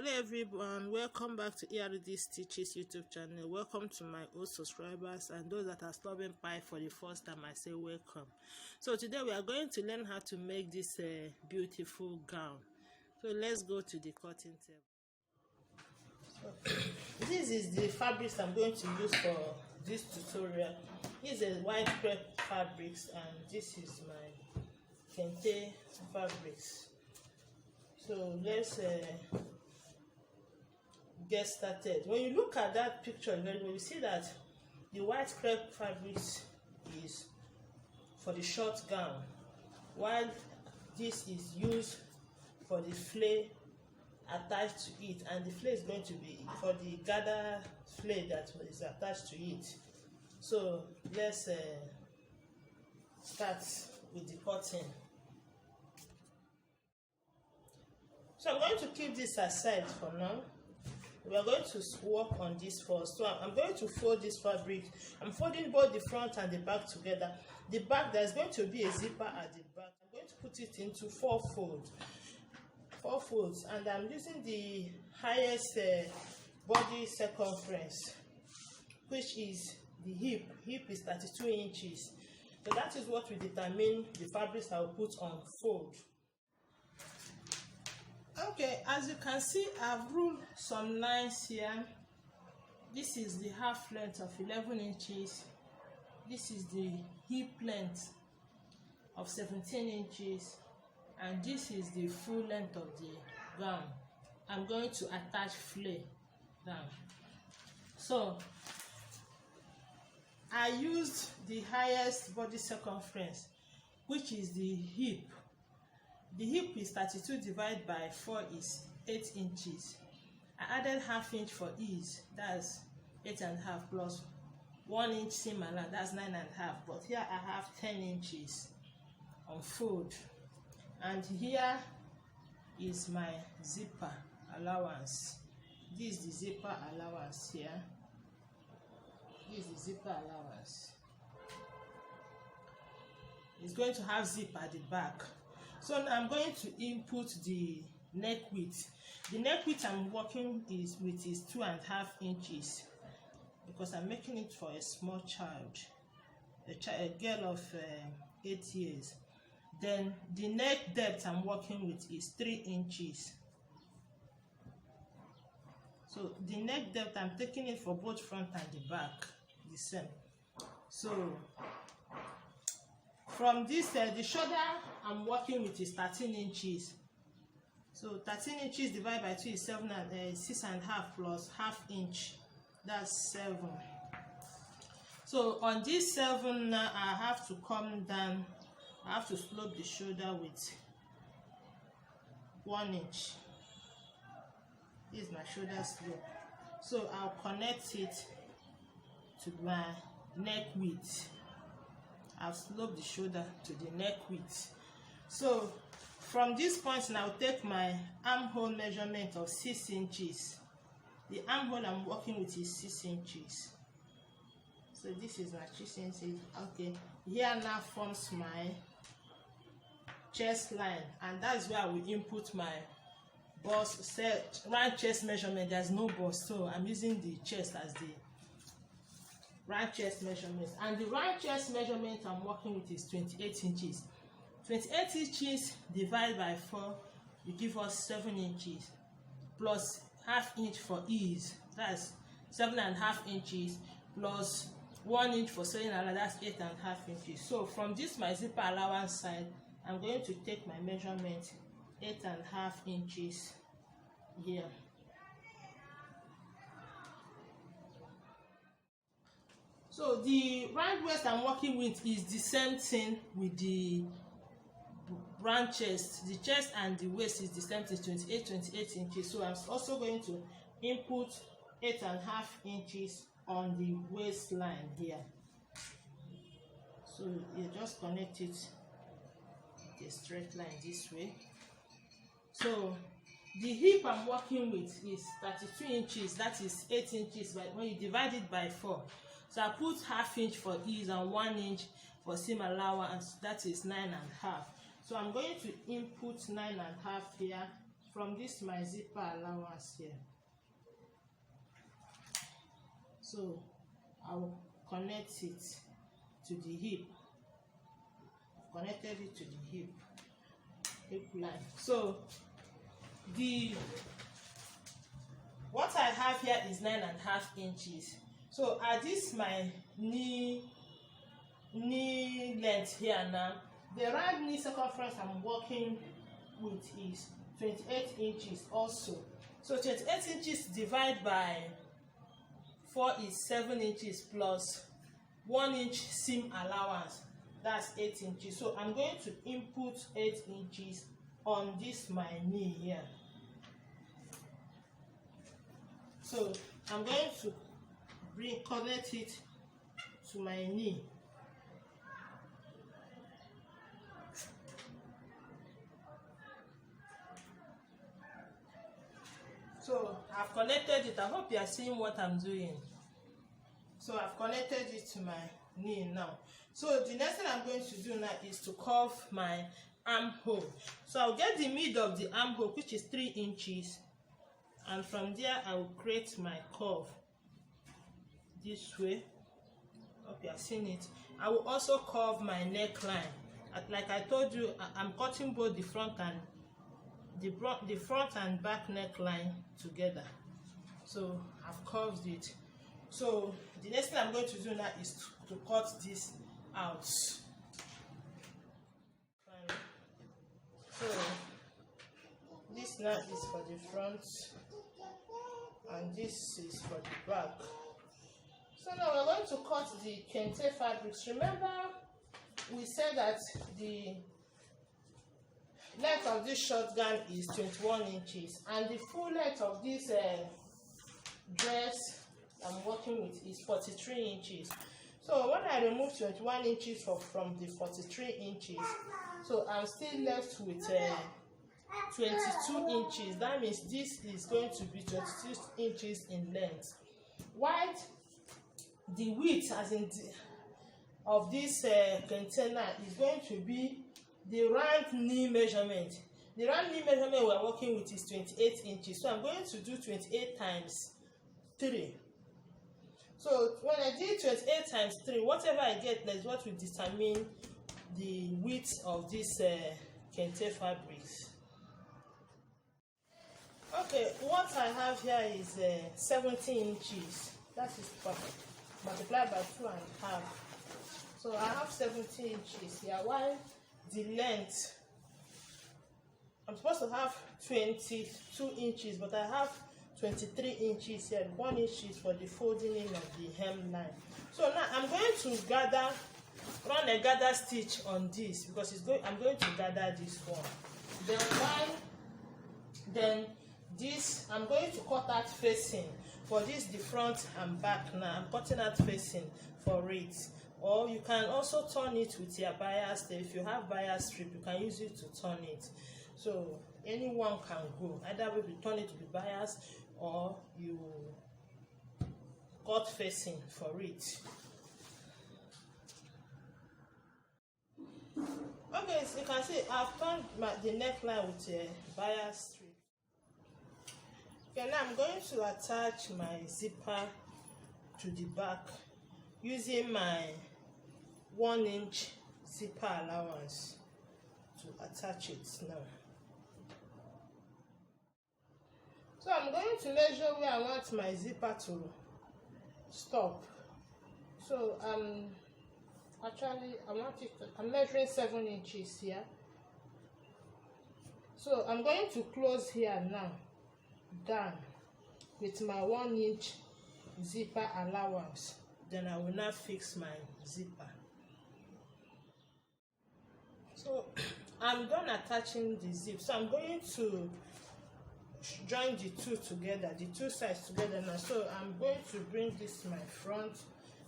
Hello everyone, welcome back to ERD Stitches YouTube channel. Welcome to my old subscribers and those that are stopping by for the first time. I say welcome. So today we are going to learn how to make this beautiful gown. So let's go to the cutting table. This is the fabrics I'm going to use for this tutorial. This is white crepe fabrics and this is my kente fabrics. So let's get started. When you look at that picture very well, you see that the white crepe fabrics is for the short gown, while this is used for the flare attached to it, and the flare is going to be for the gather flare that is attached to it. So let's start with the cutting. So I'm going to keep this aside for now. We are going to work on this first. So I'm going to fold this fabric. I'm folding both the front and the back together. The back, there's going to be a zipper at the back. I'm going to put it into four folds, and I'm using the highest body circumference, which is the hip. Hip is 32 inches. So that is what will determine the fabrics I will put on fold. Okay, as you can see, I've ruled some lines here. This is the half length of 11 inches. This is the hip length of 17 inches. And this is the full length of the gown. I'm going to attach flare down. So, I used the highest body circumference, which is the hip. The hip is 32 divided by 4 is 8 inches. I added half inch for ease, that's 8.5 plus 1 inch seam allowance, that's 9.5. But here I have 10 inches on fold. And here is my zipper allowance. This is the zipper allowance here. This is the zipper allowance. It's going to have zip at the back. So now I'm going to input the neck width. The neck width I'm working with is 2.5 inches because I'm making it for a small child, a girl of 8 years. Then the neck depth I'm working with is 3 inches. So the neck depth I'm taking it for both front and the back, the same. So from this, the shoulder I'm working with is 13 inches. So 13 inches divided by 2 is 6.5 plus half inch. That's 7. So on this 7 now, I have to come down. I have to slope the shoulder with 1 inch. This is my shoulder slope. So I'll connect it to my neck width. I've sloped the shoulder to the neck width. So from this point now, I'll take my armhole measurement of 6 inches. The armhole I'm working with is 6 inches. So this is my 6 inches. Okay, here now forms my chest line, and that's where I will input my bust round chest measurement. There's no bust, so I'm using the chest as the round chest measurement, and the round chest measurement I'm working with is 28 inches. 28 inches divided by 4 will give us 7 inches plus half inch for ease, that's 7.5 inches plus 1 inch for sewing allowance, that's 8.5 inches. So from this my zipper allowance side, I'm going to take my measurement 8.5 inches here. So the round waist I'm working with is the same thing with the round chest. The chest and the waist is the same thing, 28 inches. So I'm also going to input 8.5 inches on the waistline here. So you just connect it with a straight line this way. So the hip I'm working with is 32 inches, that is 8 inches, but when you divide it by 4. So I put half inch for ease and 1 inch for seam allowance, that is 9.5. So I'm going to input 9.5 here from this my zipper allowance here. So I will connect it to the hip. I've connected it to the hip line. So what I have here is 9.5 inches. So at this my knee length here now, the round knee circumference I'm working with is 28 inches also. So 28 inches divided by 4 is 7 inches plus 1 inch seam allowance, that's 8 inches. So I'm going to input 8 inches on this my knee here. So I'm going to connect it to my knee. So I've connected it. I hope you are seeing what I'm doing. So I've connected it to my knee now. So the next thing I'm going to do now is to curve my armhole. So I'll get the mid of the armhole, which is 3 inches, and from there I will create my curve this way. Hope you are seeing it. I will also curve my neckline. Like I told you, I'm cutting both the front and back neckline together. So I've curved it. So the next thing I'm going to do now is to cut this out. So this now is for the front and this is for the back. So now we're going to cut the kente fabrics. Remember, we said that the length of this short gown is 21 inches and the full length of this dress I'm working with is 43 inches. So when I remove 21 inches from the 43 inches, so I'm still left with 22 inches. That means this is going to be 22 inches in length. While the width, as in of this container, is going to be the round knee measurement. The round knee measurement we're working with is 28 inches. So I'm going to do 28 times 3. So when I did 28 times 3, whatever I get is what will determine the width of this kente fabrics. Okay, what I have here is 17 inches. That is multiplied by 2.5. So I have 17 inches here, while the length, I'm supposed to have 22 inches, but I have 23 inches here. 1 inch is for the folding in of the hemline. So now I'm going to run a gather stitch on this because I'm going to gather this one. Then this I'm going to cut out facing for this, the front and back. Now I'm cutting out facing for it. Or you can also turn it with your bias. If you have bias strip, you can use it to turn it. So anyone can go. Either way, you turn it to be bias or you cut facing for it. Okay, so you can see I've turned the neckline with a bias strip. Okay, now I'm going to attach my zipper to the back using my 1 inch zipper allowance to attach it now. So I'm going to measure where I want my zipper to stop. So I'm measuring 7 inches here. So I'm going to close here now, down with my 1 inch zipper allowance. Then I will now fix my zipper. So I'm done attaching the zip. So I'm going to join the two together, the two sides together now. So I'm going to bring this my front,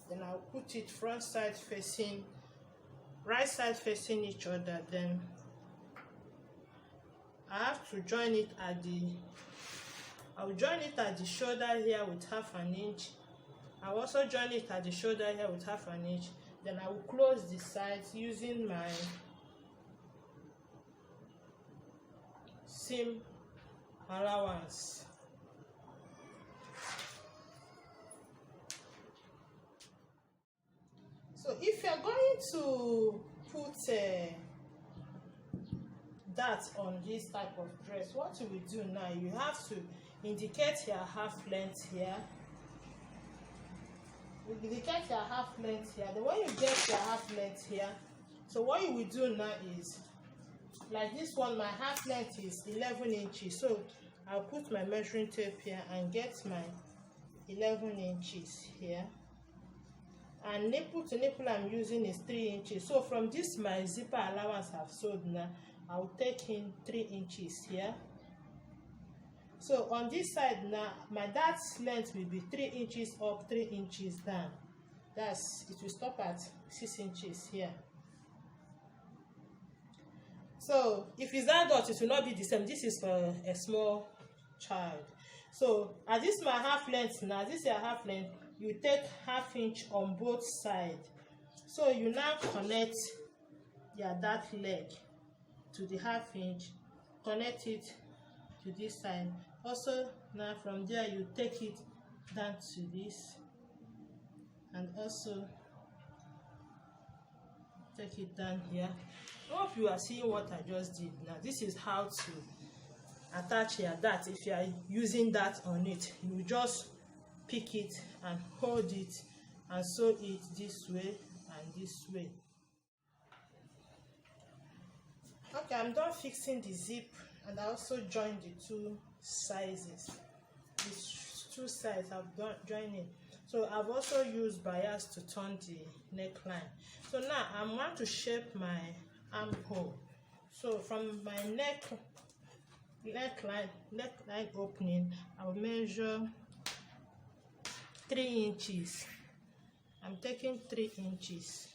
then I'll put it front side facing, right side facing each other. Then I have to join it I'll join it at the shoulder here with 1/2 inch. I'll also join it at the shoulder here with 1/2 inch. Then I will close the sides using my seam allowance. So if you're going to put that on this type of dress, what you will do now, you have to indicate your half length here. You indicate your half length here. Then when you get your half length here, so what you will do now is, like this one, my half length is 11 inches. So I'll put my measuring tape here and get my 11 inches here. And nipple to nipple I'm using is 3 inches. So from this my zipper allowance I've sewed now, I'll take in 3 inches here. So on this side now, my dart's length will be 3 inches up, 3 inches down. That's, it will stop at 6 inches here. So if it's adult, it will not be the same. This is for a small child. So as this my half length now, this is your half length, you take half inch on both sides. So you now connect your dart leg to the half inch, connect it to this side. Also now from there you take it down to this, and also take it down here. I hope you are seeing what I just did. Now this is how to attach your dart. If you are using that on it, you just pick it and hold it and sew it this way and this way. Okay, I'm done fixing the zip, and I also joined the two sizes. These two sides I've done joining. So I've also used bias to turn the neckline. So now I want to shape my armhole. So from my neckline opening, I'll measure 3 inches. I'm taking 3 inches.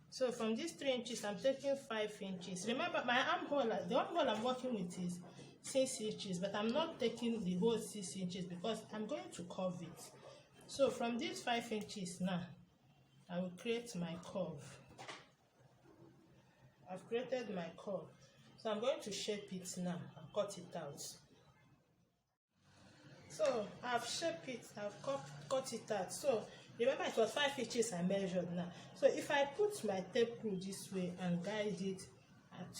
So from these 3 inches, I'm taking 5 inches. Remember, my armhole, the armhole I'm working with is 6 inches, but I'm not taking the whole 6 inches because I'm going to curve it. So from these 5 inches now, I will create my curve. I've created my curve. So I'm going to shape it now and cut it out. So I've shaped it, I've cut it out. So remember, it was 5 inches I measured now. So if I put my tape rule this way and guide it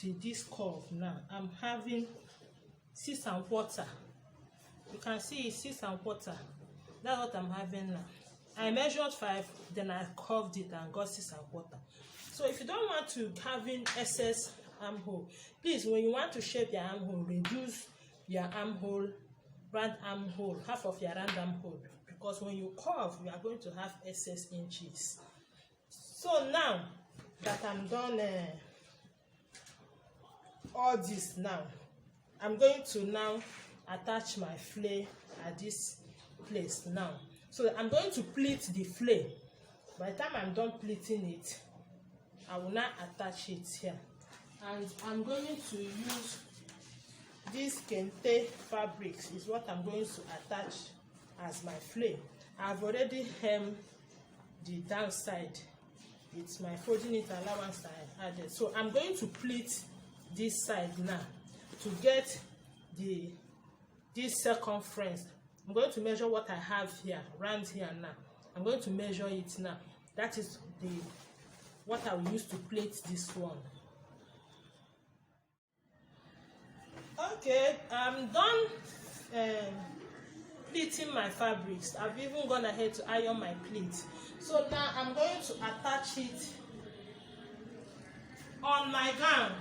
to this curve now, I'm having 6 1/4. You can see it's 6 1/4. That's what I'm having now. I measured 5, then I curved it and got 6 1/4. So if you don't want to have in excess armhole, please, when you want to shape your armhole, reduce your armhole, round armhole, half of your round armhole, because when you curve, you are going to have excess inches. So now that I'm done all this now, I'm going to now attach my flare at this place now. So I'm going to pleat the flare. By the time I'm done pleating it, I will now attach it here. And I'm going to use this kente fabrics is what I'm going to attach as my flare. I've already hemmed the downside. It's my folding it allowance I added. So I'm going to pleat this side now to get this circumference. I'm going to measure what I have here, around here now. I'm going to measure it now. That is what I will use to plait this one. Okay, I'm done pleating my fabrics. I've even gone ahead to iron my pleat. So now I'm going to attach it on my gown.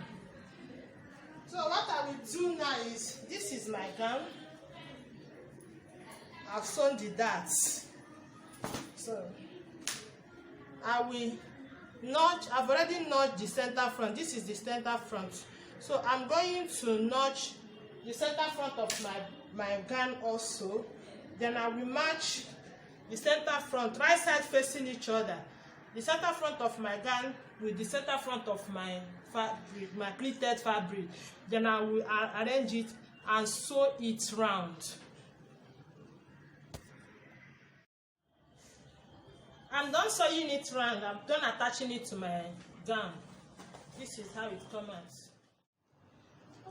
So what I will do now is, this is my gown. I've sewn the darts. So I will notch. I've already notched the center front. This is the center front. So I'm going to notch the center front of my gown also. Then I will match the center front, right side facing each other. The center front of my gown with the center front of my fabric, my pleated fabric. Then I will arrange it and sew it round. I'm done sewing it round. I'm done attaching it to my gown. This is how it comes out.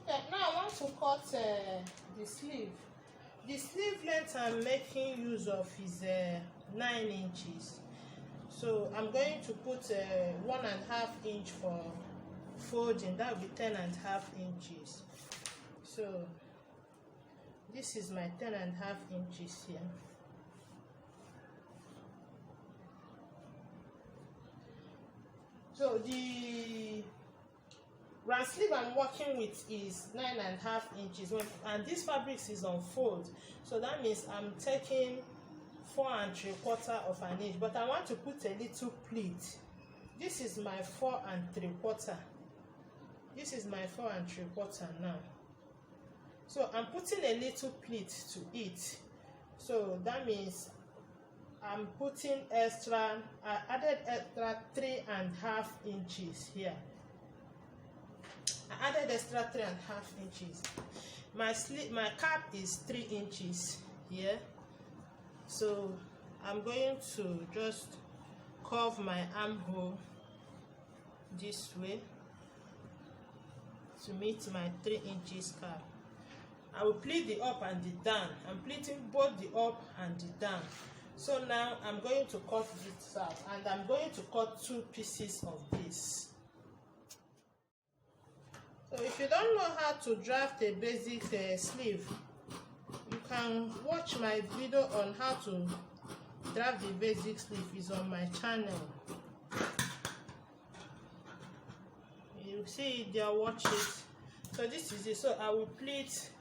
Okay, now I want to cut the sleeve. The sleeve length I'm making use of is 9 inches. So I'm going to put 1.5 inch for folding. That will be 10.5 inches. So this is my 10.5 inches here. So the round sleeve I'm working with is 9.5 inches, and this fabric is on fold, so that means I'm taking 4 3/4 of an inch, but I want to put a little pleat. This is my 4 3/4. This is my 4 3/4 now. So I'm putting a little pleat to it. So that means I'm putting extra, I added extra 3.5 inches here. I added extra 3.5 inches. My cap is 3 inches here. So I'm going to just curve my armhole this way to meet my 3 inches cap. I will pleat the up and the down. I'm pleating both the up and the down. So now I'm going to cut this out, and I'm going to cut 2 pieces of this. So if you don't know how to draft a basic sleeve, you can watch my video on how to draft the basic sleeve. It's on my channel. You see it there, watch it. So this is it. So I will pleat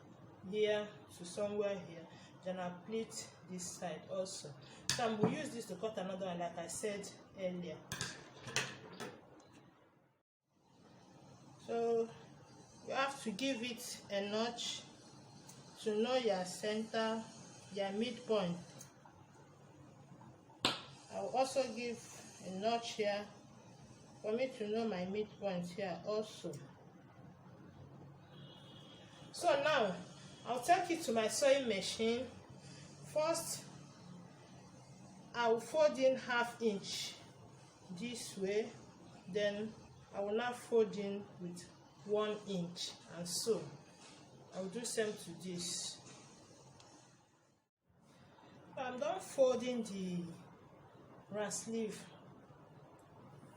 here to somewhere here, then I'll pleat this side also. So I will use this to cut another one, like I said earlier. So you have to give it a notch to know your center, your midpoint. I will also give a notch here for me to know my midpoint here also. So now I'll take it to my sewing machine. First, I will fold in 1/2 inch this way, then I will now fold in with 1 inch, and so I will do same to this. I'm done folding the round sleeve.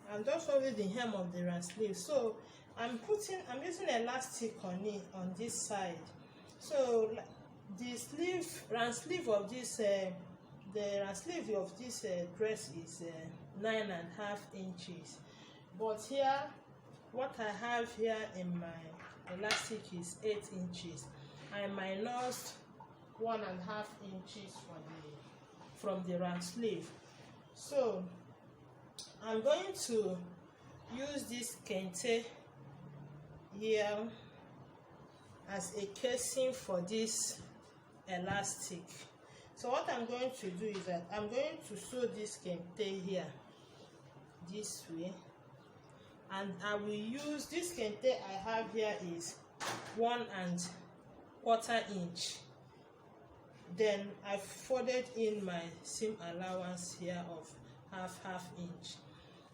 I'm done folding the hem of the round sleeve. So I'm using elastic on it on this side. So the round sleeve of this dress is 9.5 inches. But here, what I have here in my elastic is 8 inches. I minus 1.5 inches from the round sleeve. So I'm going to use this kente here as a casing for this elastic. So what I'm going to do is that I'm going to sew this kente here this way, and I will use this kente I have here is 1 1/4 inch. Then I folded in my seam allowance here of half inch.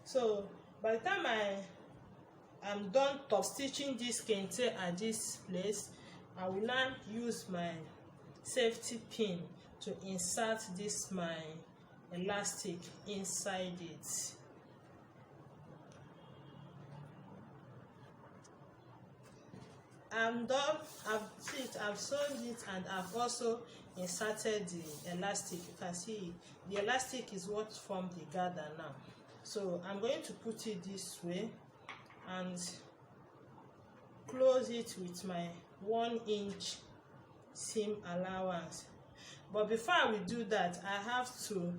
So by the time I'm done top stitching this kente at this place, I will now use my safety pin to insert my elastic inside it. I'm done. I've sewn it, and I've also inserted the elastic. You can see the elastic is what formed the gather now. So I'm going to put it this way and close it with my 1 inch seam allowance. But before I will do that, I have to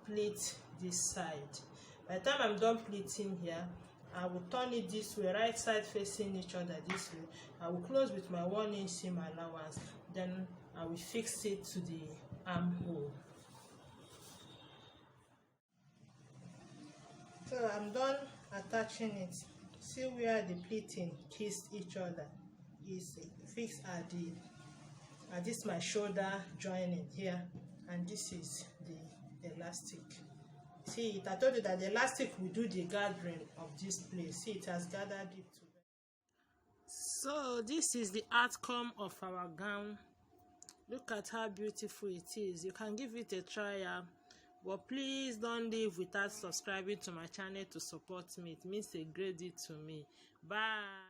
pleat this side. By the time I'm done pleating here, I will turn it this way, right side facing each other this way. I will close with my 1 inch seam allowance. Then I will fix it to the armhole. So I'm done attaching it. See where the pleating kissed each other is fixed at this my shoulder joining here, and this is the elastic. See it, I told you that the elastic will do the gathering of this place. See, it has gathered it together. So this is the outcome of our gown. Look at how beautiful it is. You can give it a try, but please don't leave without subscribing to my channel to support me. It means a great deal to me. Bye.